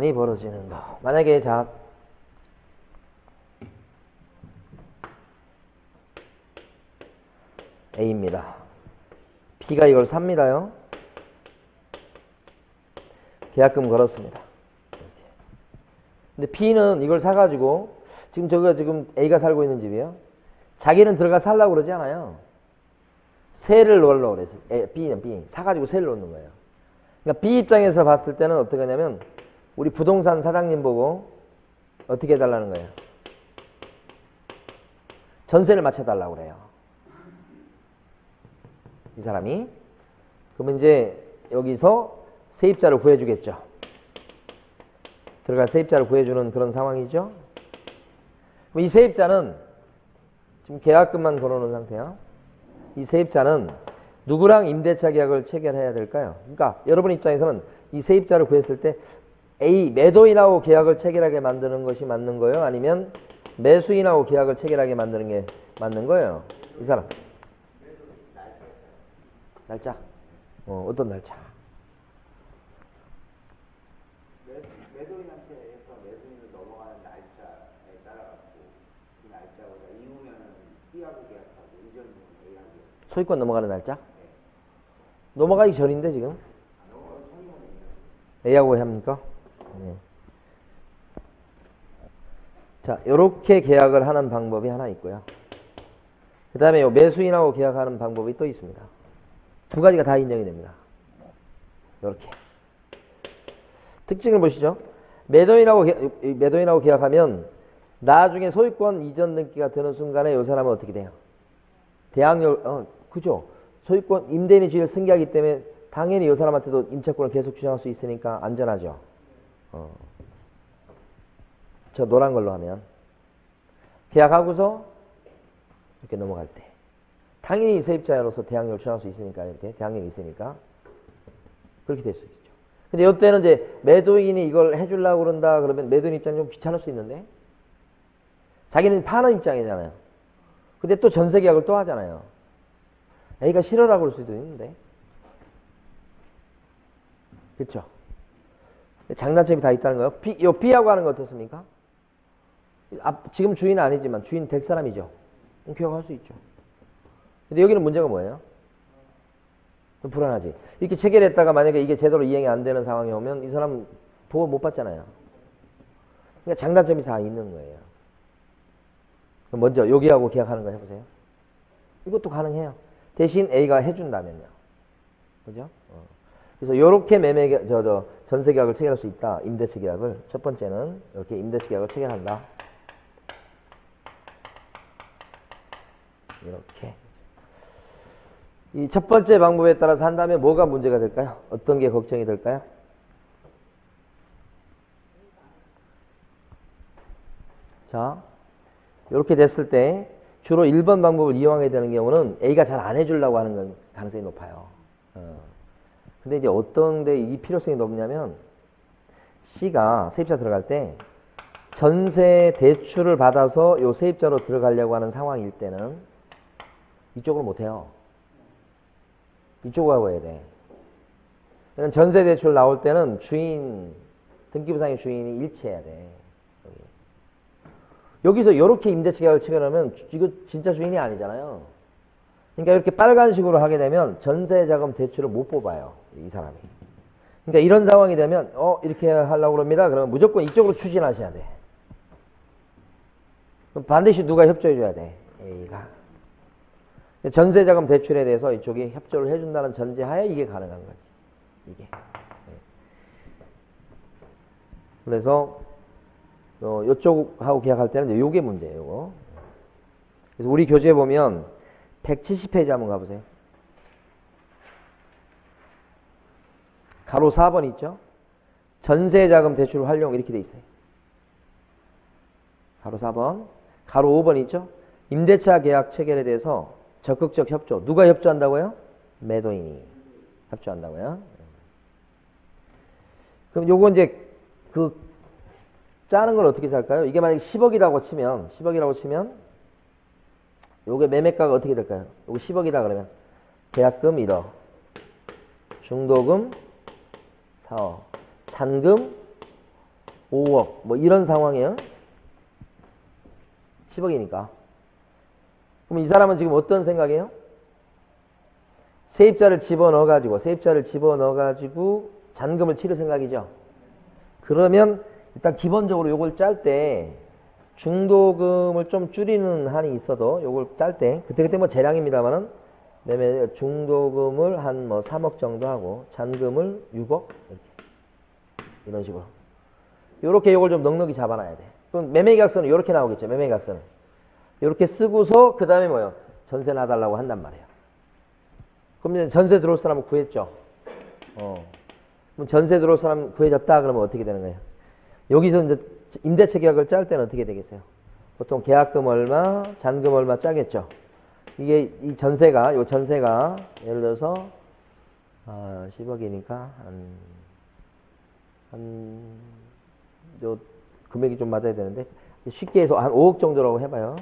많이 벌어지는 거. 만약에 자 A입니다. B가 이걸 삽니다요. 계약금 걸었습니다. 근데 B는 이걸 사가지고 지금 저거 지금 A가 살고 있는 집이에요. 자기는 들어가 살라고 그러지 않아요. 세를 넣으려고 그래서 B는 B 사가지고 세를 넣는 거예요. 그러니까 B 입장에서 봤을 때는 어떻게 하냐면 우리 부동산 사장님 보고 어떻게 해달라는 거예요. 전세를 맞춰달라고 그래요. 이 사람이. 그러면 이제 여기서 세입자를 구해주겠죠. 들어갈 세입자를 구해주는 그런 상황이죠. 이 세입자는 지금 계약금만 걸어놓은 상태야. 이 세입자는 누구랑 임대차 계약을 체결해야 될까요? 그러니까 여러분 입장에서는 이 세입자를 구했을 때 A 매도인하고 계약을 체결하게 만드는 것이 맞는 거예요? 아니면 매수인하고 계약을 체결하게 만드는 게 맞는 거예요? 이 사람. 날짜. 어떤 날짜? 매도인한테 해서 매수인으로 넘어가는 날짜에 따라갖고 그 날짜보다 이후면은 B하고 계약하고 이전은 A하고 소유권 넘어가는 날짜? 네. 넘어가기 전인데 지금? A하고 합니까? 네. 자, 요렇게 계약을 하는 방법이 하나 있고요. 그 다음에 요 매수인하고 계약하는 방법이 또 있습니다. 두 가지가 다 인정이 됩니다. 요렇게. 특징을 보시죠. 매도인하고 계약하면 나중에 소유권 이전 등기가 되는 순간에 이 사람은 어떻게 돼요? 대항력, 그죠? 소유권, 임대인이 지위를 승계하기 때문에 당연히 이 사람한테도 임차권을 계속 주장할 수 있으니까 안전하죠. 저 노란 걸로 하면. 계약하고서 이렇게 넘어갈 때. 당연히 세입자로서 대항력을 주장할 수 있으니까, 이렇게. 대항력이 있으니까. 그렇게 될 수 있죠. 근데 이때는 이제 매도인이 이걸 해주려고 그런다 그러면 매도인 입장이 좀 귀찮을 수 있는데 자기는 파는 입장이잖아요. 근데 또 전세 계약을 또 하잖아요. A가 싫어라고 그럴 수도 있는데. 그쵸? 장단점이 다 있다는 거예요. 요 B하고 하는 거 어떻습니까? 지금 주인은 아니지만 주인 될 사람이죠. 계약할 수 있죠. 근데 여기는 문제가 뭐예요? 좀 불안하지. 이렇게 체결했다가 만약에 이게 제대로 이행이 안 되는 상황이 오면 이 사람 보호 못 받잖아요. 그러니까 장단점이 다 있는 거예요. 그럼 먼저 여기하고 계약하는 거 해보세요. 이것도 가능해요. 대신 A가 해준다면요. 그죠? 그래서 이렇게 전세 계약을 체결할 수 있다. 임대차 계약을. 첫 번째는 이렇게 임대차 계약을 체결한다. 이렇게. 이 첫 번째 방법에 따라서 한다면 뭐가 문제가 될까요? 어떤 게 걱정이 될까요? 자, 이렇게 됐을 때 주로 1번 방법을 이용하게 되는 경우는 A가 잘 안 해주려고 하는 건 가능성이 높아요. 근데 이제 어떤 데 이 필요성이 높냐면 C가 세입자 들어갈 때 전세 대출을 받아서 요 세입자로 들어가려고 하는 상황일 때는 이쪽으로 못해요. 이쪽으로 해야 돼. 전세 대출 나올 때는 주인, 등기부상의 주인이 일치해야 돼. 여기서 이렇게 임대차 계약을 체결하면 이거 진짜 주인이 아니잖아요. 그러니까 이렇게 빨간식으로 하게 되면 전세자금 대출을 못 뽑아요. 이 사람이. 그러니까 이런 상황이 되면 이렇게 하려고 합니다. 그러면 무조건 이쪽으로 추진하셔야 돼. 그럼 반드시 누가 협조해 줘야 돼. A가. 전세자금 대출에 대해서 이쪽이 협조를 해준다는 전제하에 이게 가능한 거지. 이게. 그래서 이쪽하고 계약할 때는 요게 문제예요. 요거. 그래서 우리 교재에 보면 170페이지 한번 가보세요. 가로 4번 있죠? 전세자금 대출 활용 이렇게 돼 있어요. 가로 4번. 가로 5번 있죠? 임대차 계약 체결에 대해서 적극적 협조. 누가 협조한다고요? 매도인이 협조한다고요. 그럼 요거 이제 짜는 걸 어떻게 짤까요? 이게 만약에 10억이라고 치면 요게 매매가가 어떻게 될까요? 요거 10억이다 그러면 계약금 1억, 중도금 4억, 잔금 5억 뭐 이런 상황이에요. 10억이니까. 그럼 이 사람은 지금 어떤 생각이에요? 세입자를 집어넣어가지고 잔금을 치를 생각이죠. 그러면 일단 기본적으로 요걸 짤 때 중도금을 좀 줄이는 한이 있어도 요걸 짤 때 그때 뭐 재량입니다만은 매매 중도금을 한 뭐 3억 정도 하고 잔금을 6억 이런 식으로 요렇게 요걸 좀 넉넉히 잡아놔야 돼. 그럼 매매계약서는 요렇게 나오겠죠. 매매계약서는 요렇게 쓰고서 그 다음에 뭐요? 전세 놔달라고 한단 말이에요. 그럼 이제 전세 들어올 사람은 구했죠. 그럼 전세 들어올 사람 구해졌다 그러면 어떻게 되는 거예요? 여기서 이제 임대차 계약을 짤 때는 어떻게 되겠어요? 보통 계약금 얼마, 잔금 얼마 짜겠죠. 이게 이 전세가 예를 들어서 10억이니까 요 금액이 좀 맞아야 되는데 쉽게 해서 한 5억 정도라고 해봐요.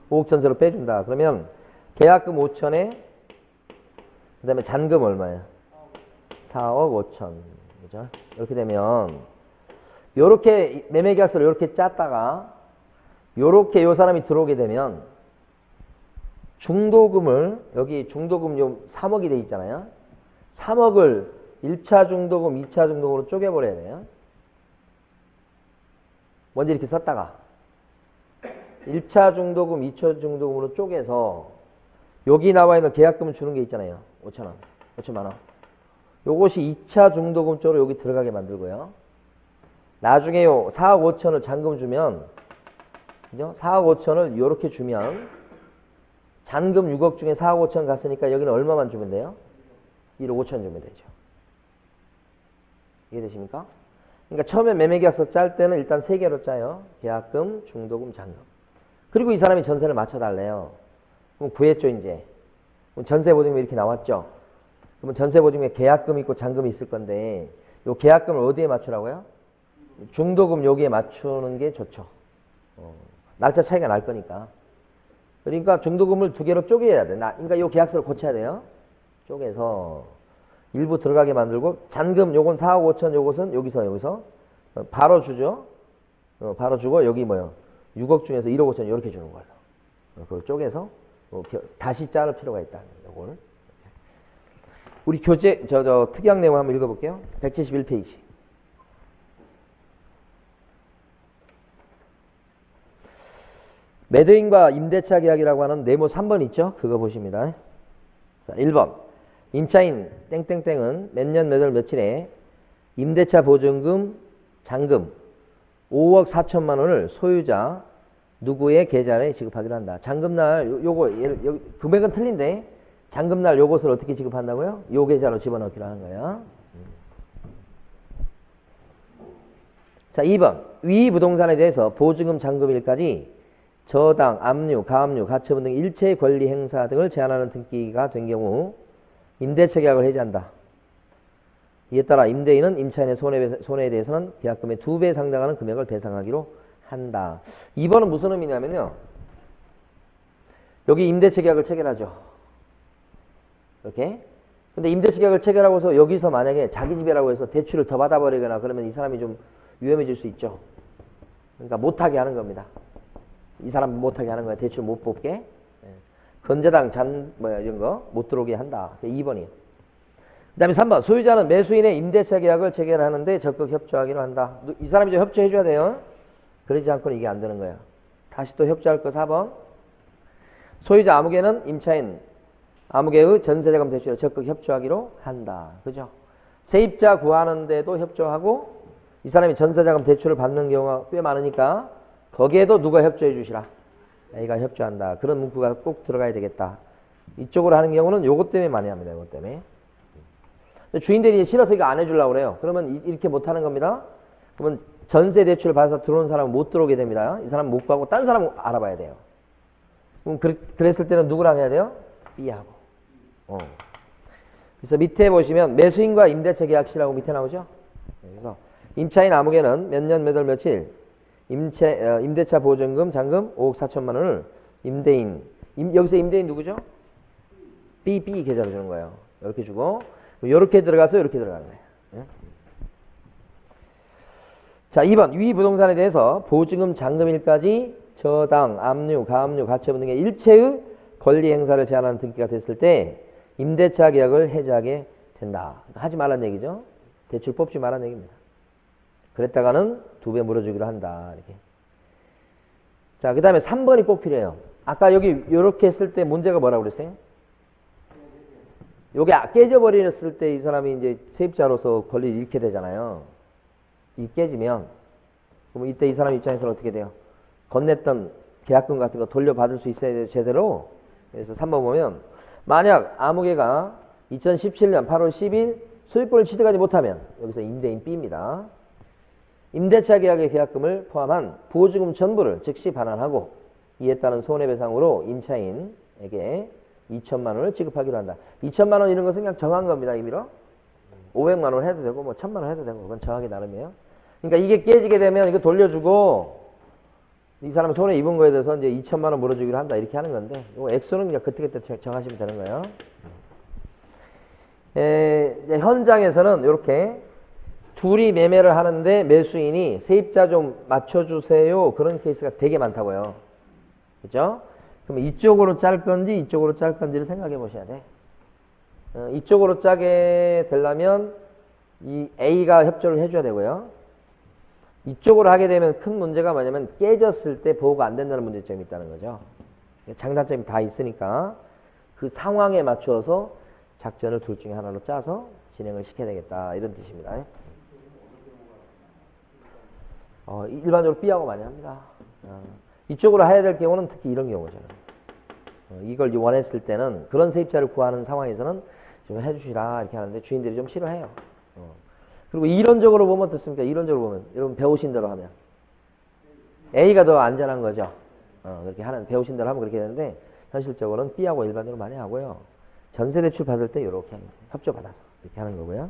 5억 전세로 빼준다. 그러면 계약금 5천에 그 다음에 잔금 얼마예요? 4억 5천. 그죠? 이렇게 되면 요렇게 매매계약서를 요렇게 짰다가 요렇게 요 사람이 들어오게 되면 중도금을 여기 중도금 요 3억이 돼 있잖아요. 3억을 1차 중도금, 2차 중도금으로 쪼개버려야 돼요. 먼저 이렇게 썼다가 1차 중도금, 2차 중도금으로 쪼개서 여기 나와 있는 계약금을 주는 게 있잖아요. 5천원, 5천만원. 요것이 2차 중도금 쪽으로 여기 들어가게 만들고요. 나중에 요 4억 5천을 잔금 주면, 그죠? 4억 5천을 요렇게 주면, 잔금 6억 중에 4억 5천 갔으니까 여기는 얼마만 주면 돼요? 1억 5천 주면 되죠. 이해되십니까? 그러니까 처음에 매매계약서 짤 때는 일단 3개로 짜요. 계약금, 중도금, 잔금. 그리고 이 사람이 전세를 맞춰달래요. 그럼 구했죠, 이제. 그럼 전세보증금이 이렇게 나왔죠. 그러면 전세보증금에 계약금이 있고 잔금이 있을 건데, 요 계약금을 어디에 맞추라고요? 중도금 여기에 맞추는 게 좋죠. 날짜 차이가 날 거니까. 그러니까 중도금을 2개로 쪼개야 돼. 그러니까 요 계약서를 고쳐야 돼요. 쪼개서 일부 들어가게 만들고 잔금 요건 4억 5천 요것은 여기서 바로 주죠. 바로 주고 여기 뭐요? 6억 중에서 1억 5천 이렇게 주는 거예요. 그걸 쪼개서 다시 자를 필요가 있다. 요걸. 우리 교재 특약 내용 한번 읽어볼게요. 171페이지. 매도인과 임대차 계약이라고 하는 네모 3번 있죠? 그거 보십니다. 자, 1번. 임차인 땡땡땡은 몇 년 몇 월 며칠에 임대차 보증금, 잔금 5억 4천만 원을 소유자 누구의 계좌에 지급하기로 한다. 잔금날 요거 금액은 틀린데 잔금날 요것을 어떻게 지급한다고요? 요 계좌로 집어넣기로 하는 거예요. 자, 2번. 위 부동산에 대해서 보증금, 잔금일까지 저당, 압류, 가압류, 가처분 등 일체의 권리 행사 등을 제한하는 등기가 된 경우 임대차 계약을 해지한다. 이에 따라 임대인은 임차인의 손해에 대해서는 계약금의 2배 상당하는 금액을 배상하기로 한다. 2번은 무슨 의미냐면요. 여기 임대차 계약을 체결하죠. 이렇게. 근데 임대차 계약을 체결하고서 여기서 만약에 자기 집이라고 해서 대출을 더 받아버리거나 그러면 이 사람이 좀 위험해질 수 있죠. 그러니까 못하게 하는 겁니다. 이 사람 못하게 하는 거야. 대출 못 뽑게. 건재당 이런 거 못 들어오게 한다. 2번이에요. 그 다음에 3번. 소유자는 매수인의 임대차 계약을 체결하는데 적극 협조하기로 한다. 이 사람이 좀 협조해줘야 돼요. 그러지 않고는 이게 안 되는 거예요. 다시 또 협조할 거 4번. 소유자 아무개는 임차인 아무개의 전세자금 대출에 적극 협조하기로 한다. 그죠? 세입자 구하는데도 협조하고 이 사람이 전세자금 대출을 받는 경우가 꽤 많으니까 거기에도 누가 협조해 주시라. A가 협조한다. 그런 문구가 꼭 들어가야 되겠다. 이쪽으로 하는 경우는 요것 때문에 많이 합니다. 요것 때문에. 주인들이 싫어서 이거 안 해주려고 그래요. 그러면 이렇게 못 하는 겁니다. 그러면 전세 대출을 받아서 들어오는 사람은 못 들어오게 됩니다. 이 사람 못 가고 딴 사람 알아봐야 돼요. 그럼 그랬을 때는 누구랑 해야 돼요? B하고. 그래서 밑에 보시면 매수인과 임대차 계약시라고 밑에 나오죠? 그래서 임차인 아무개는 몇 년 몇 월 며칠 임대차 보증금, 잔금 5억 4천만 원을 임대인, 여기서 임대인 누구죠? B 계좌로 주는 거예요. 이렇게 주고, 이렇게 들어가서 이렇게 들어가는 거예요. 자, 2번 위 부동산에 대해서 보증금, 잔금일까지 저당, 압류, 가압류, 가처분 등의 일체의 권리 행사를 제한하는 등기가 됐을 때 임대차 계약을 해지하게 된다. 하지 말란 얘기죠. 대출 뽑지 말란 얘기입니다. 그랬다가는 2배 물어주기로 한다. 이렇게. 자, 그 다음에 3번이 꼭 필요해요. 아까 여기 이렇게 했을 때 문제가 뭐라고 그랬어요? 요게 깨져버렸을 때 이 사람이 이제 세입자로서 권리를 잃게 되잖아요. 이 깨지면 그럼 이때 이 사람 입장에서는 어떻게 돼요? 건넸던 계약금 같은 거 돌려받을 수 있어야 돼요, 제대로. 그래서 3번 보면 만약 아무개가 2017년 8월 10일 소유권을 취득하지 못하면 여기서 임대인 B입니다. 임대차 계약의 계약금을 포함한 보증금 전부를 즉시 반환하고 이에 따른 손해배상으로 임차인에게 2천만 원을 지급하기로 한다. 2천만 원 이런 것은 그냥 정한 겁니다. 임의로. 500만 원 해도 되고 뭐 1,000만 원 해도 되고 그건 정하기 나름이에요. 그러니까 이게 깨지게 되면 이거 돌려주고 이 사람 손해 입은 거에 대해서 이제 2천만 원 물어주기로 한다 이렇게 하는 건데 이거 액수는 그냥 그때그때 정하시면 되는 거예요. 이제 현장에서는 이렇게 둘이 매매를 하는데 매수인이 세입자 좀 맞춰주세요 그런 케이스가 되게 많다고요. 그죠? 그럼 이쪽으로 짤 건지 이쪽으로 짤 건지를 생각해 보셔야 돼. 이쪽으로 짜게 되려면 이 A가 협조를 해줘야 되고요. 이쪽으로 하게 되면 큰 문제가 뭐냐면 깨졌을 때 보호가 안 된다는 문제점이 있다는 거죠. 장단점이 다 있으니까 그 상황에 맞추어서 작전을 둘 중에 하나로 짜서 진행을 시켜야 되겠다 이런 뜻입니다. 일반적으로 B하고 많이 합니다. 이쪽으로 해야 될 경우는 특히 이런 경우죠. 이걸 원했을 때는 그런 세입자를 구하는 상황에서는 좀 해주시라 이렇게 하는데 주인들이 좀 싫어해요. 그리고 이론적으로 보면 어떻습니까? 이론적으로 보면 여러분 배우신 대로 하면 A가 더 안전한 거죠. 그렇게 하는 배우신 대로 하면 그렇게 되는데 현실적으로는 B하고 일반적으로 많이 하고요. 전세 대출 받을 때 이렇게 합니다. 협조 받아서 이렇게 하는 거고요.